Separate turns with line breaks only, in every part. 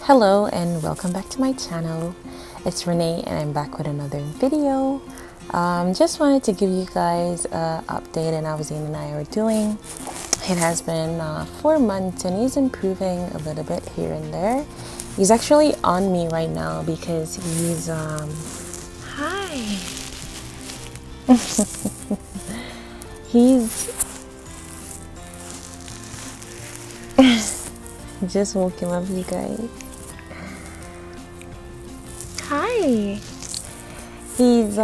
Hello and welcome back to my channel. It's Renee and I'm back with another video. Just wanted to give you guys an update on how Zayn and I are doing. It has been 4 months and he's improving a little bit here and there. He's actually on me right now because he's hi. He's just woke him up, you guys. Hi. He's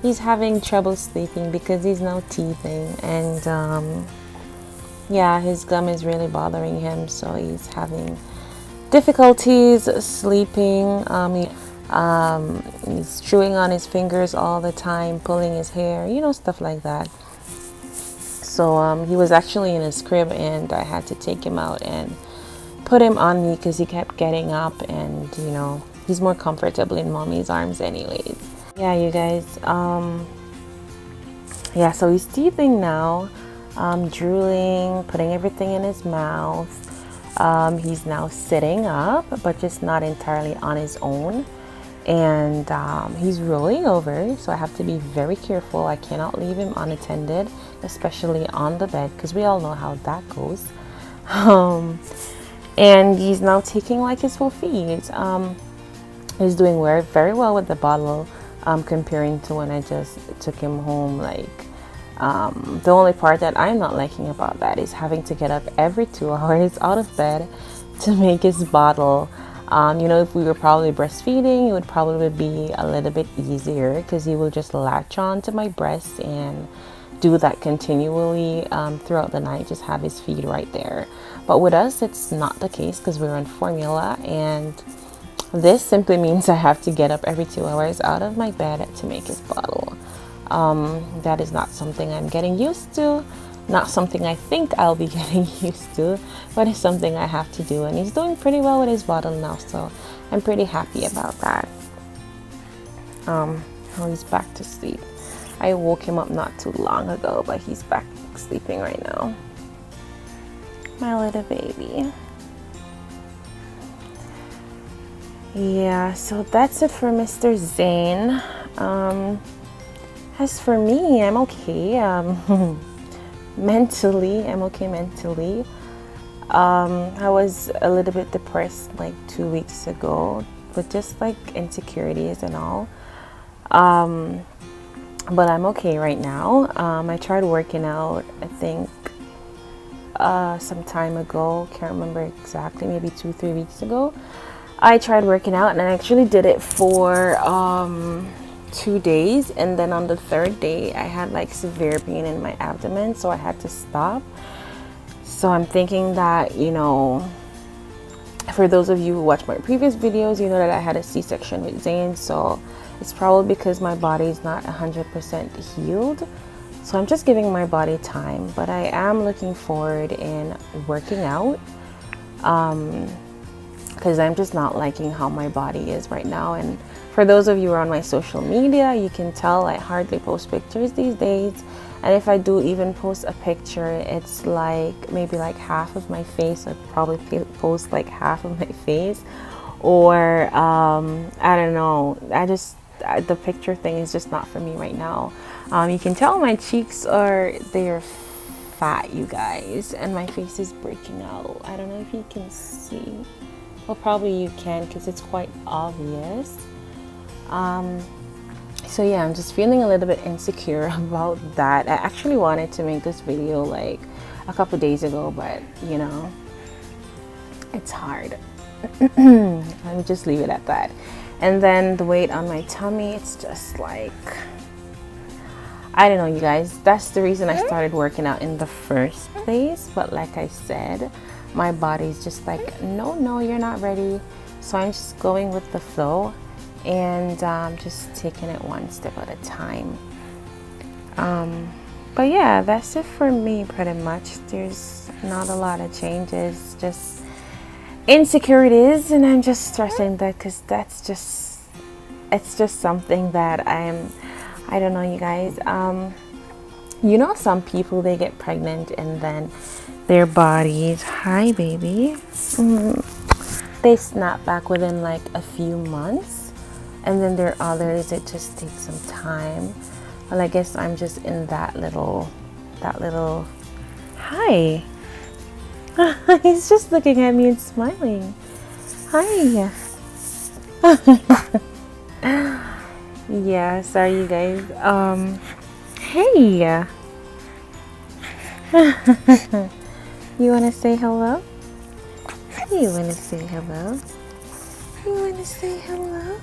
he's having trouble sleeping because he's now teething, and yeah, his gum is really bothering him, so he's having difficulties sleeping. He's chewing on his fingers all the time, pulling his hair, stuff like that. So he was actually in his crib and I had to take him out and put him on me because he kept getting up, and he's more comfortable in mommy's arms anyways. Yeah, you guys, yeah, so he's teething now, drooling, putting everything in his mouth. He's now sitting up, but just not entirely on his own. And he's rolling over, so I have to be very careful. I cannot leave him unattended, especially on the bed, because we all know how that goes. And he's now taking like his full feeds. He's doing very well with the bottle, comparing to when I just took him home. The only part that I'm not liking about that is having to get up every 2 hours out of bed to make his bottle. If we were probably breastfeeding, it would probably be a little bit easier because he will just latch on to my breast and do that continually throughout the night, just have his feed right there. But with us, it's not the case because we're on formula, and this simply means I have to get up every 2 hours out of my bed to make his bottle. That is not something I'm getting used to. Not something I think I'll be getting used to, but it's something I have to do, and he's doing pretty well with his bottle now, so I'm pretty happy about that. He's back to sleep. I woke him up not too long ago, but he's back sleeping right now. My little baby. Yeah, so that's it for Mr. Zayn. As for me, I'm okay. Mentally, I'm okay mentally. I was a little bit depressed like 2 weeks ago, with just like insecurities and all. But I'm okay right now. I tried working out, I think some time ago, can't remember exactly, maybe 2-3 weeks ago. I tried working out and I actually did it for 2 days, and then on the 3rd day I had like severe pain in my abdomen, so I had to stop. So I'm thinking that, for those of you who watch my previous videos, you know that I had a C-section with Zayn, so it's probably because my body is not 100% healed. So I'm just giving my body time, but I am looking forward in working out, because I'm just not liking how my body is right now. And for those of you who are on my social media, you can tell I hardly post pictures these days. And if I do even post a picture, it's like maybe like half of my face. I'd probably post like half of my face. Or I don't know. The picture thing is just not for me right now. You can tell my cheeks they're fat, you guys. And my face is breaking out. I don't know if you can see. Well, probably you can because it's quite obvious. So yeah, I'm just feeling a little bit insecure about that. I actually wanted to make this video like a couple days ago, but it's hard. Let me just leave it at that. And then the weight on my tummy, it's just like, I don't know, you guys. That's the reason I started working out in the first place. But like I said, my body's just like, no, you're not ready. So I'm just going with the flow and just taking it one step at a time. But yeah, that's it for me pretty much. There's not a lot of changes, just insecurities, and I'm just stressing that because it's just something that I don't know, you guys. You know, some people, they get pregnant and then their bodies, hi baby, they snap back within like a few months, and then there are others it just takes some time. Well, I guess I'm just in that little hi. He's just looking at me and smiling. Hi. Yeah, sorry you guys. Hey. You wanna say hello? You wanna say hello? You wanna say hello?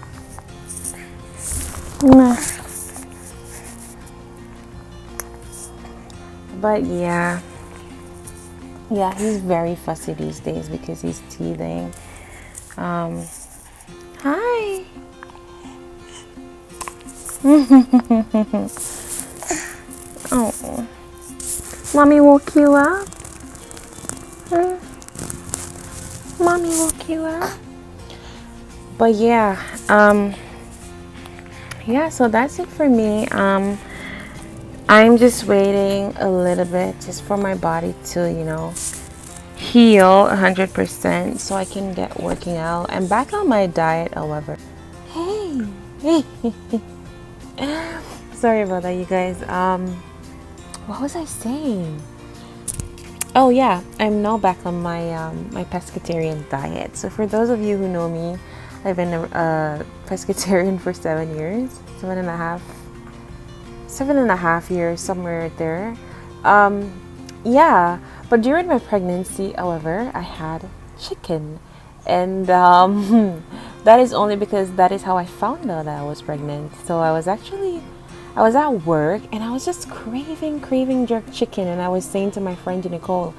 But yeah, he's very fussy these days because he's teething. Hi. Oh, mommy woke you up? Mommy woke you up? But yeah, so that's it for me. I'm just waiting a little bit just for my body to, heal 100% so I can get working out. I'm back on my diet, however. Hey. Sorry about that, you guys. What was I saying? Oh yeah, I'm now back on my my pescatarian diet. So for those of you who know me, I've been a pescatarian for 7 years, 7.5 years, somewhere there. But during my pregnancy, however, I had chicken, and that is only because that is how I found out that I was pregnant. So I was at work and I was just craving jerk chicken, and I was saying to my friend Nicole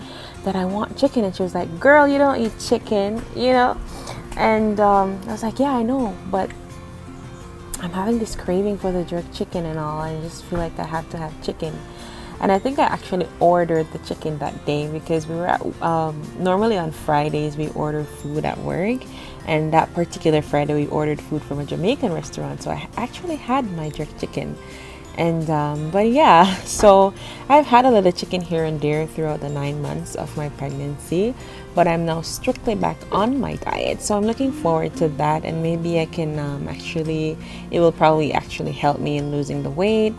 that I want chicken, and she was like, "Girl, you don't eat chicken, And I was like, "Yeah, I know, but I'm having this craving for the jerk chicken and all. I just feel like I have to have chicken." And I think I actually ordered the chicken that day because we were at, normally on Fridays we order food at work. And that particular Friday we ordered food from a Jamaican restaurant. So I actually had my jerk chicken. And, but yeah, so I've had a little chicken here and there throughout the 9 months of my pregnancy. But I'm now strictly back on my diet. So I'm looking forward to that. And maybe I can it will probably actually help me in losing the weight,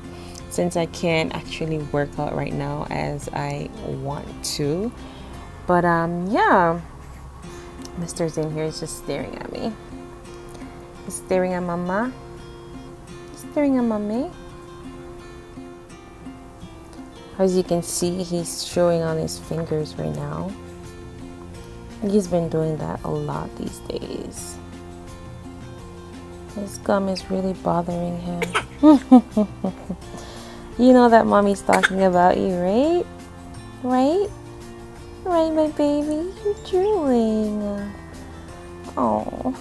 since I can't actually work out right now as I want to. But Mr. Zayn here is just staring at me. He's staring at mama. He's staring at mommy. As you can see, he's showing on his fingers right now. He's been doing that a lot these days. His gum is really bothering him. You know that mommy's talking about you, right? Right, my baby? You're drooling. Oh.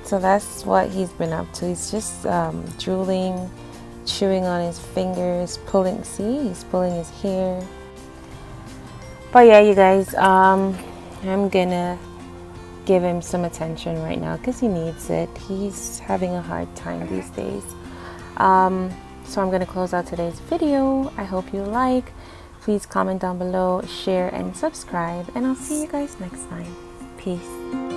So that's what he's been up to. He's just drooling, chewing on his fingers, pulling. See, he's pulling his hair. But yeah, you guys, I'm gonna give him some attention right now because he needs it. He's having a hard time these days. So I'm gonna close out today's video. I hope you like. Please comment down below, share and subscribe, and I'll see you guys next time. Peace.